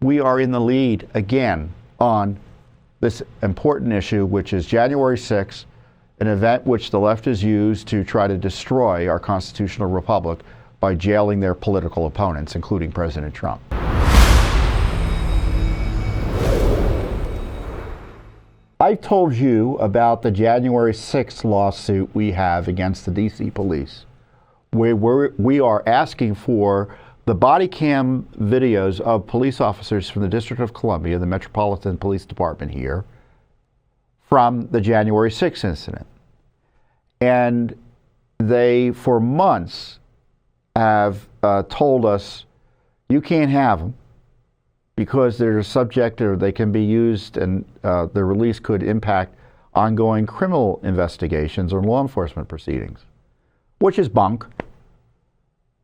we are in the lead again on this important issue, which is January 6th, an event which the left has used to try to destroy our constitutional republic by jailing their political opponents, including President Trump. I told you about the January 6th lawsuit we have against the DC police, where we are asking for the body cam videos of police officers from the District of Columbia, the Metropolitan Police Department here, from the January 6th incident. And they, for months, have told us, you can't have them because they're subject, or they can be used, and the release could impact ongoing criminal investigations or law enforcement proceedings, which is bunk.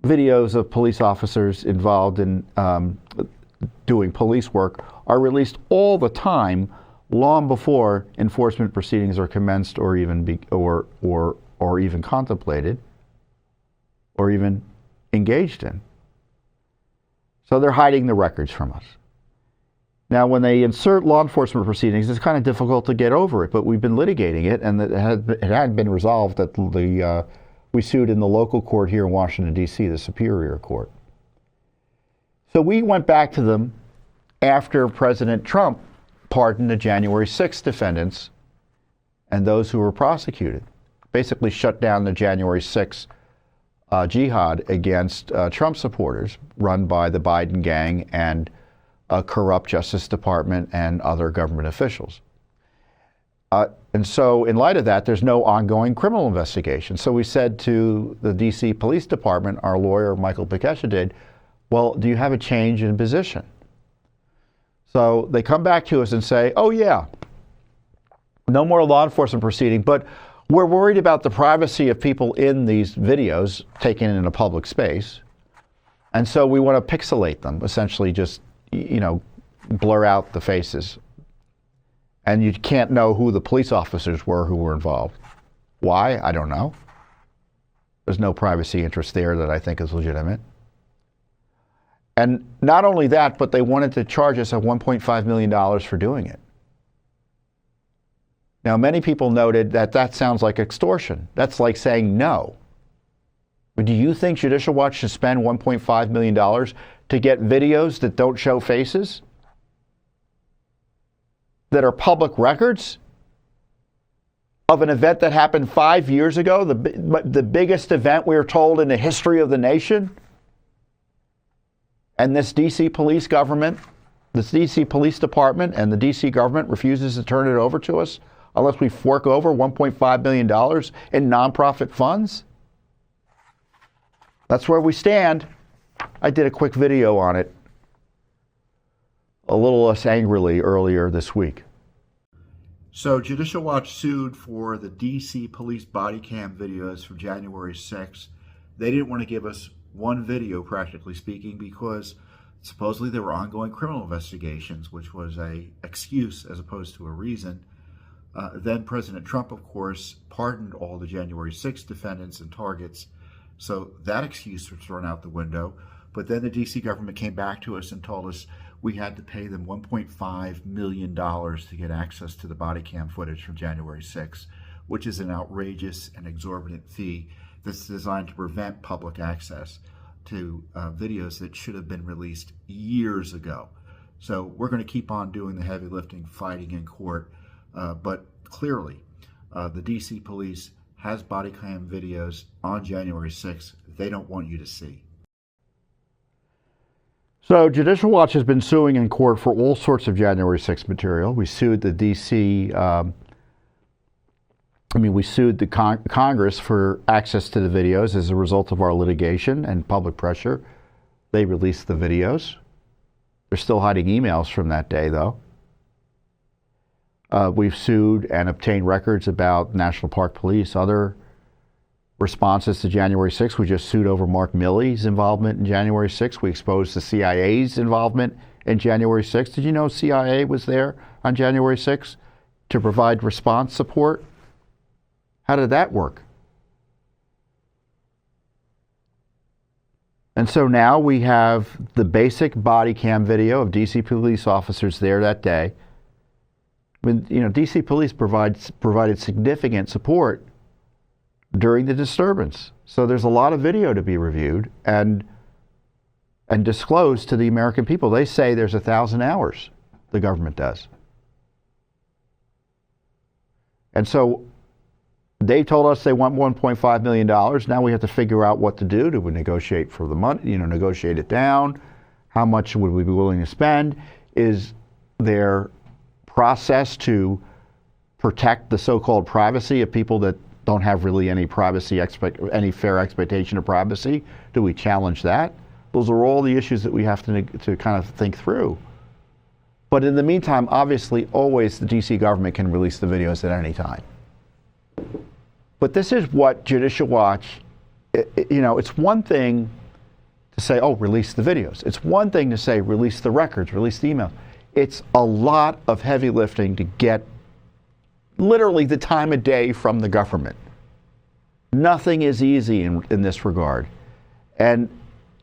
Videos of police officers involved in doing police work are released all the time, long before enforcement proceedings are commenced, or even even contemplated, or even engaged in. So they're hiding the records from us. Now, when they insert law enforcement proceedings, it's kind of difficult to get over it, but we've been litigating it, and it had been resolved that we sued in the local court here in Washington, D.C., the Superior Court. So we went back to them after President Trump pardoned the January 6th defendants and those who were prosecuted, basically shut down the January 6th jihad against Trump supporters run by the Biden gang and a corrupt Justice Department and other government officials. And so in light of that, there's no ongoing criminal investigation. So we said to the DC Police Department, our lawyer, Michael Bekesha, did, well, do you have a change in position? So they come back to us and say, oh yeah, no more law enforcement proceeding, but we're worried about the privacy of people in these videos taken in a public space. And so we want to pixelate them, essentially just, blur out the faces. And you can't know who the police officers were who were involved. Why? I don't know. There's no privacy interest there that I think is legitimate. And not only that, but they wanted to charge us $1.5 million for doing it. Now, many people noted that that sounds like extortion. That's like saying no. But do you think Judicial Watch should spend $1.5 million to get videos that don't show faces? That are public records of an event that happened 5 years ago, the biggest event we were told in the history of the nation? And this DC police government, this DC Police Department and the DC government refuses to turn it over to us unless we fork over $1.5 million in nonprofit funds? That's where we stand. I did a quick video on it, a little less angrily, earlier this week. So Judicial Watch sued for the DC police body cam videos from January 6th. They didn't want to give us one video, practically speaking, because supposedly there were ongoing criminal investigations, which was an excuse as opposed to a reason. Then President Trump, of course, pardoned all the January 6th defendants and targets, so that excuse was thrown out the window. But then the DC government came back to us and told us we had to pay them $1.5 million to get access to the body cam footage from January 6th, which is an outrageous and exorbitant fee that's designed to prevent public access to videos that should have been released years ago. So we're going to keep on doing the heavy lifting, fighting in court. But clearly, the DC police has body cam videos on January 6th they don't want you to see. So Judicial Watch has been suing in court for all sorts of January 6th material. We sued the we sued the Congress for access to the videos as a result of our litigation and public pressure. They released the videos. They're still hiding emails from that day, though. We've sued and obtained records about National Park Police, other responses to January 6th. We just sued over Mark Milley's involvement in January 6th. We exposed the CIA's involvement in January 6th. Did you know CIA was there on January 6th to provide response support? How did that work? And so now we have the basic body cam video of DC police officers there that day. When, DC police provided significant support during the disturbance. So there's a lot of video to be reviewed and disclosed to the American people. They say there's 1,000 hours, the government does. And so they told us they want $1.5 million. Now we have to figure out what to do. Do we negotiate for the money, negotiate it down? How much would we be willing to spend? Is there process to protect the so-called privacy of people that don't have really any privacy, any fair expectation of privacy? Do we challenge that? Those are all the issues that we have to kind of think through. But in the meantime, obviously, always the DC government can release the videos at any time. But this is what Judicial Watch, it's one thing to say, oh, release the videos. It's one thing to say, release the records, release the email. It's a lot of heavy lifting to get literally the time of day from the government. Nothing is easy in this regard. And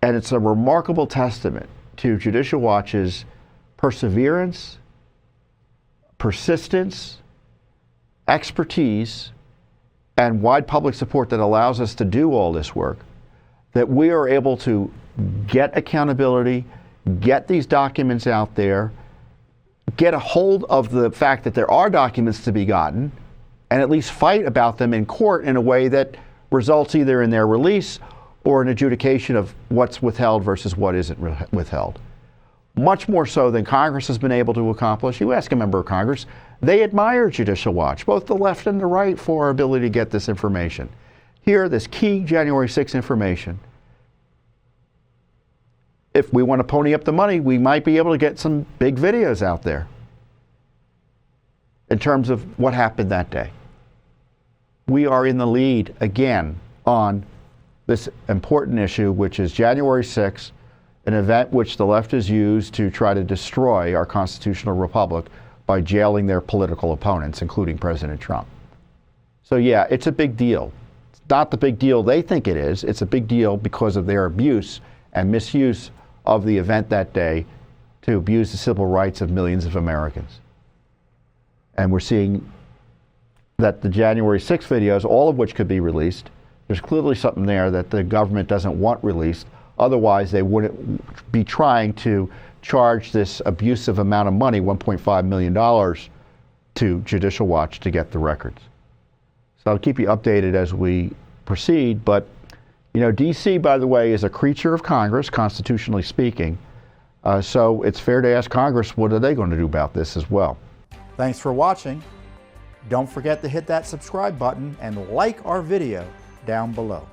it's a remarkable testament to Judicial Watch's perseverance, persistence, expertise, and wide public support that allows us to do all this work, that we are able to get accountability, get these documents out there, get a hold of the fact that there are documents to be gotten, and at least fight about them in court in a way that results either in their release or an adjudication of what's withheld versus what isn't withheld. Much more so than Congress has been able to accomplish. You ask a member of Congress, they admire Judicial Watch, both the left and the right, for our ability to get this information. Here, this key January 6th information. If we want to pony up the money, we might be able to get some big videos out there in terms of what happened that day. We are in the lead again on this important issue, which is January 6th, an event which the left has used to try to destroy our constitutional republic by jailing their political opponents, including President Trump. So yeah, it's a big deal. It's not the big deal they think it is. It's a big deal because of their abuse and misuse of the event that day to abuse the civil rights of millions of Americans. And we're seeing that the January 6th videos, all of which could be released, there's clearly something there that the government doesn't want released. Otherwise, they wouldn't be trying to charge this abusive amount of money, $1.5 million, to Judicial Watch to get the records. So I'll keep you updated as we proceed. But, DC, by the way, is a creature of Congress, constitutionally speaking. So it's fair to ask Congress, what are they going to do about this as well? Thanks for watching. Don't forget to hit that subscribe button and like our video down below.